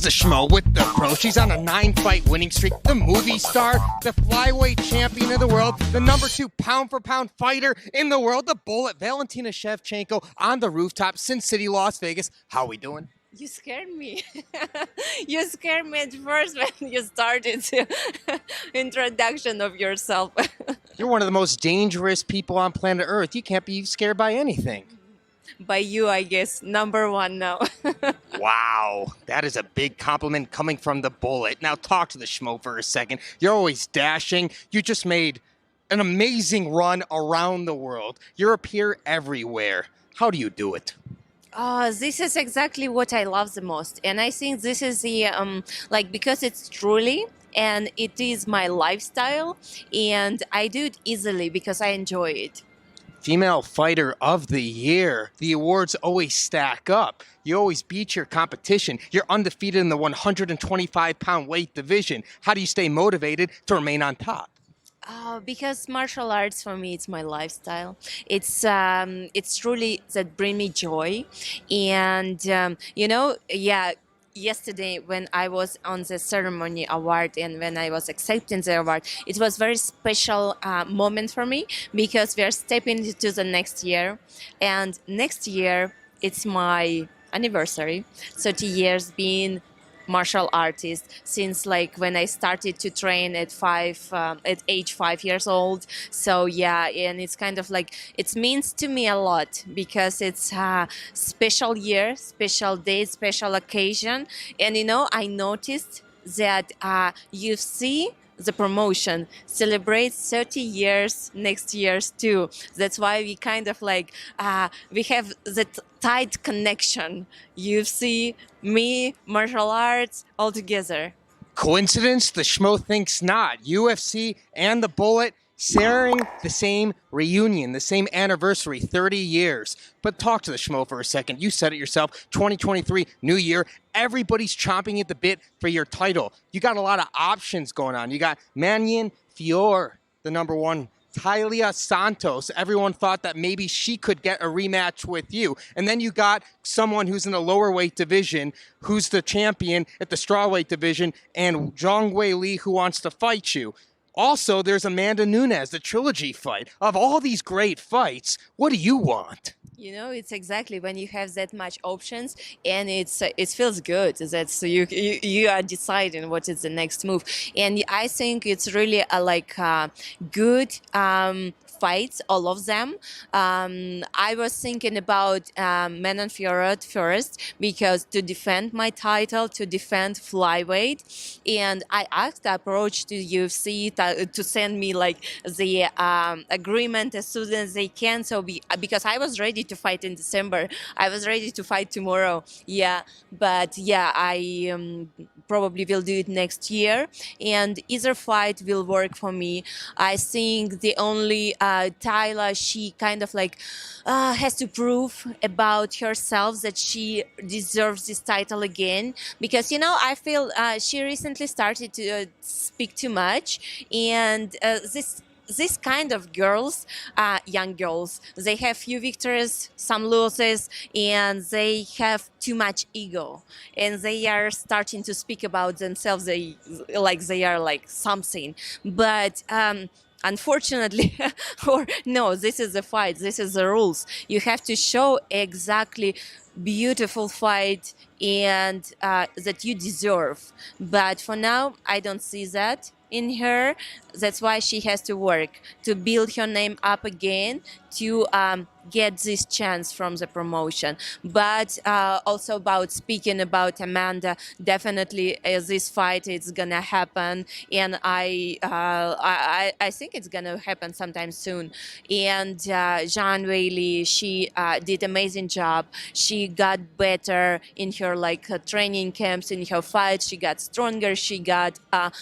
the Schmo with the pro. She's on a 9-fight winning streak. The movie star, the flyweight champion of the world, the number 2 pound-for-pound fighter in the world, the bullet, Valentina Shevchenko on the rooftop, Sin City, Las Vegas. How we doing? You scared me. You scared me at first when you started introduction of yourself. You're one of the most dangerous people on planet Earth. You can't be scared by anything. By you, I guess, number 1 now. Wow, that is a big compliment coming from the bullet. Now talk to the Schmo for a second. You're always dashing. You just made an amazing run around the world. You're a peer everywhere. How do you do it? This is exactly what I love the most. And I think this is the, because it's truly, and it is my lifestyle, and I do it easily because I enjoy it. Female Fighter of the Year. The awards always stack up. You always beat your competition. You're undefeated in the 125-pound weight division. How do you stay motivated to remain on top? Because martial arts for me, it's my lifestyle. It's truly that bring me joy, and yesterday when I was on the ceremony award and when I was accepting the award, it was very special moment for me because we are stepping into the next year, and next year it's my anniversary, 30 years being martial artist since when I started to train at age 5 years old. So yeah, and it's kind of it means to me a lot because it's a special year, special day, special occasion. And I noticed that UFC, the promotion, celebrates 30 years next year's too. That's why we kind of we have that tight connection. UFC, me, martial arts, all together. Coincidence? The Schmo thinks not. UFC and the bullet sharing the same reunion, the same anniversary, 30 years. But talk to the Schmo for a second. You said it yourself, 2023, new year. Everybody's chomping at the bit for your title. You got a lot of options going on. You got Mannion Fior, the number 1. Taila Santos. Everyone thought that maybe she could get a rematch with you. And then you got someone who's in the lower weight division, who's the champion at the strawweight division, and Zhang Weili, who wants to fight you. Also, there's Amanda Nunes, the trilogy fight. Of all these great fights, what do you want? It's exactly when you have that much options, and it feels good. That's you are deciding what is the next move, and I think it's really a good fights, all of them. I was thinking about Manon Fiorot first because to defend my title, to defend flyweight, and I asked the approach to UFC to send me the agreement as soon as they can. So because I was ready to fight in December, I was ready to fight tomorrow. Yeah, but yeah, I probably will do it next year, and either fight will work for me. I think the only Taila, she kind of has to prove about herself that she deserves this title again, because I feel she recently started to speak too much, and this kind of girls, young girls, they have few victories, some losses, and they have too much ego, and they are starting to speak about themselves. They are something, but. Unfortunately, or no, this is the fight. This is the rules. You have to show exactly beautiful fight and that you deserve. But for now, I don't see that in her. That's why she has to work to build her name up again, to get this chance from the promotion. But also about speaking about Amanda, definitely this fight is gonna happen, and I think it's gonna happen sometime soon. And Zhang Weili, she did amazing job. She got better in her training camps, in her fights. She got stronger. She got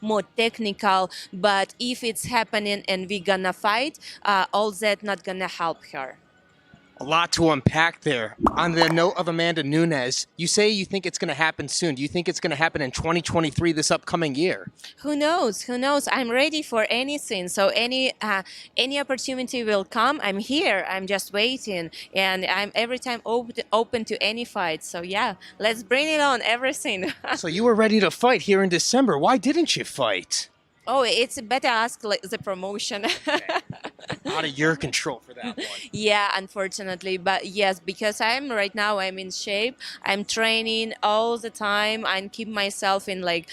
more technical. But if it's happening and we gonna fight, all that not gonna help her. A lot to unpack there. On the note of Amanda Nunes, you say you think it's going to happen soon. Do you think it's going to happen in 2023, this upcoming year? Who knows? Who knows? I'm ready for anything. So any opportunity will come. I'm here. I'm just waiting, and I'm every time open to any fight. So yeah, let's bring it on. Everything. So you were ready to fight here in December. Why didn't you fight? Oh, it's better ask like, the promotion. Out of your control for that one. Yeah, unfortunately, but yes, because I'm in shape. I'm training all the time and keep myself in like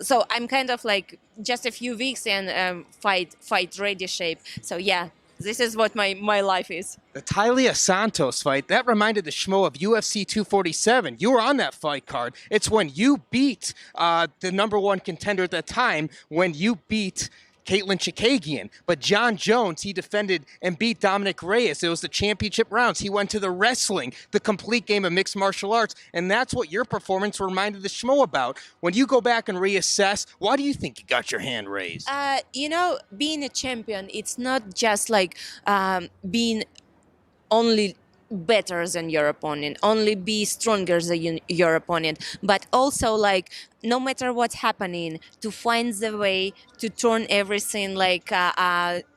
so I'm kind of like just a few weeks and fight ready shape. So yeah, this is what my life is. The Taila Santos fight, that reminded the Schmo of UFC 247. You were on that fight card. It's when you beat the number one contender at the time, when you beat Caitlin Chikagian. But John Jones, he defended and beat Dominic Reyes. It was the championship rounds. He went to the wrestling, the complete game of mixed martial arts. And that's what your performance reminded the Schmo about. When you go back and reassess, why do you think you got your hand raised? Being a champion, it's not just like being only better than your opponent, only be stronger than your opponent, but also like no matter what's happening, to find the way to turn everything like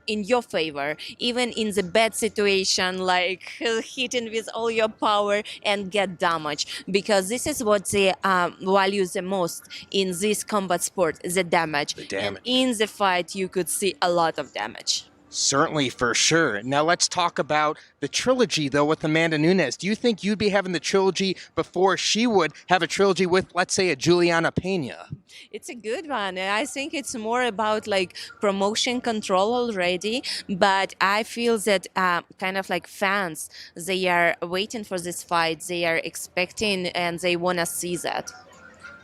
in your favor, even in the bad situation, like hitting with all your power and get damage, because this is what they value the most in this combat sport, the damage. And in the fight, you could see a lot of damage. Certainly, for sure. Now let's talk about the trilogy, though, with Amanda Nunes. Do you think you'd be having the trilogy before she would have a trilogy with, let's say, a Juliana Pena? It's a good one. I think it's more about like promotion control already, but I feel that kind of like fans, they are waiting for this fight, they are expecting and they want to see that.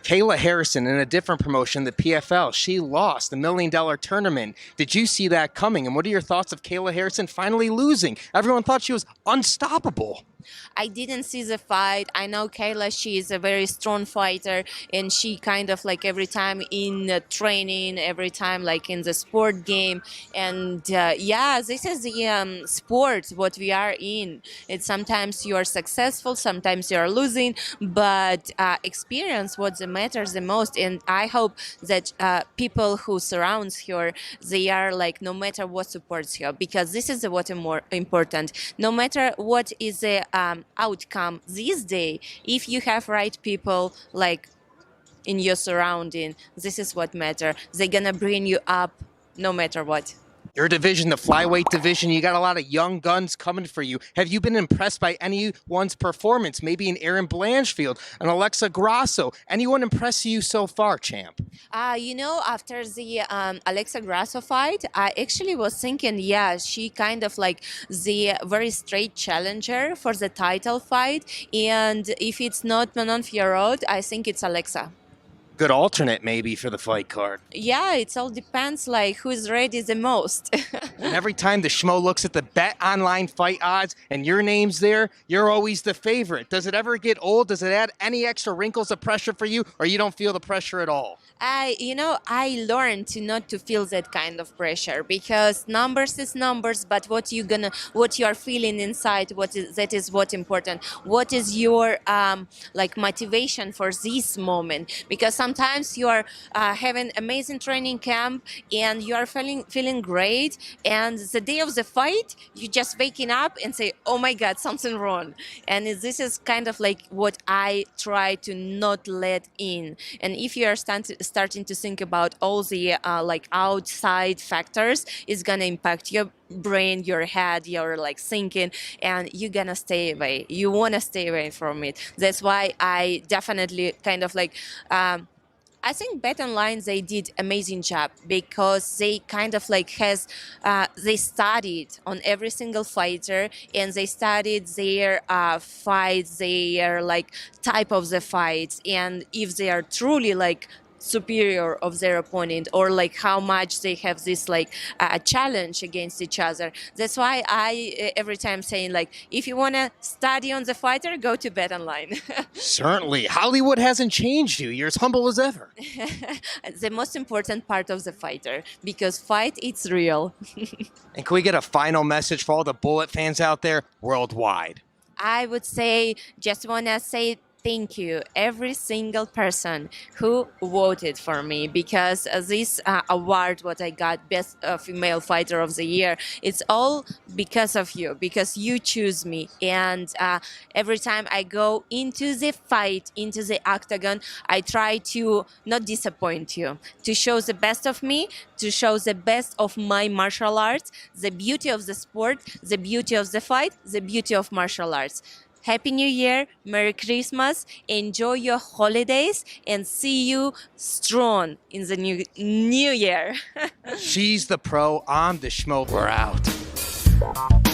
Kayla Harrison in a different promotion, the PFL, she lost the $1 million tournament. Did you see that coming? And what are your thoughts of Kayla Harrison finally losing? Everyone thought she was unstoppable. I didn't see the fight. I know Kayla, she is a very strong fighter, and she kind of like every time in training, every time like in the sport game. And yeah, this is the sport, what we are in. It's sometimes you are successful, sometimes you are losing, but experience what matters the most. And I hope that people who surrounds her, they are like no matter what supports her, because this is what is more important. No matter what is the outcome this day, if you have right people like in your surrounding, this is what matters. They're gonna bring you up no matter what. Your division, the flyweight division, you got a lot of young guns coming for you. Have you been impressed by anyone's performance? Maybe an Erin Blanchfield, an Alexa Grasso. Anyone impress you so far, champ? After the Alexa Grasso fight, I actually was thinking, yeah, she kind of like the very straight challenger for the title fight. And if it's not Manon Fiorot, I think it's Alexa. Good alternate maybe for the fight card. Yeah, it all depends like who's ready the most. And every time the Schmo looks at the bet online fight odds and your name's there, you're always the favorite. Does it ever get old? Does it add any extra wrinkles of pressure for you, or you don't feel the pressure at all? I learned to not to feel that kind of pressure, because numbers is numbers, but what you are feeling inside, that is what important. What is your like motivation for this moment? Because sometimes you are having amazing training camp and you are feeling great, and the day of the fight you just waking up and say, oh my god, something wrong. And this is kind of like what I try to not let in. And if you are starting to think about all the like outside factors, it's gonna impact your brain, your head, your like thinking, and you're gonna stay away. You wanna stay away from it. That's why I definitely kind of like I think Bet Online, they did amazing job, because they kind of like they studied on every single fighter, and they studied their fights, their like type of the fights, and if they are truly like superior of their opponent, or like how much they have this like challenge against each other. That's why I every time saying like, if you want to study on the fighter, go to Bet Online. Certainly. Hollywood hasn't changed you. You're as humble as ever. The most important part of the fighter, because fight it's real. And can we get a final message for all the Bullet fans out there worldwide? I would say, just want to say thank you, every single person who voted for me, because this award, what I got, Best Female Fighter of the Year, it's all because of you, because you choose me. And every time I go into the fight, into the octagon, I try to not disappoint you, to show the best of me, to show the best of my martial arts, the beauty of the sport, the beauty of the fight, the beauty of martial arts. Happy New Year, Merry Christmas, enjoy your holidays, and see you strong in the new year. She's the pro, I'm the Schmo. We're out.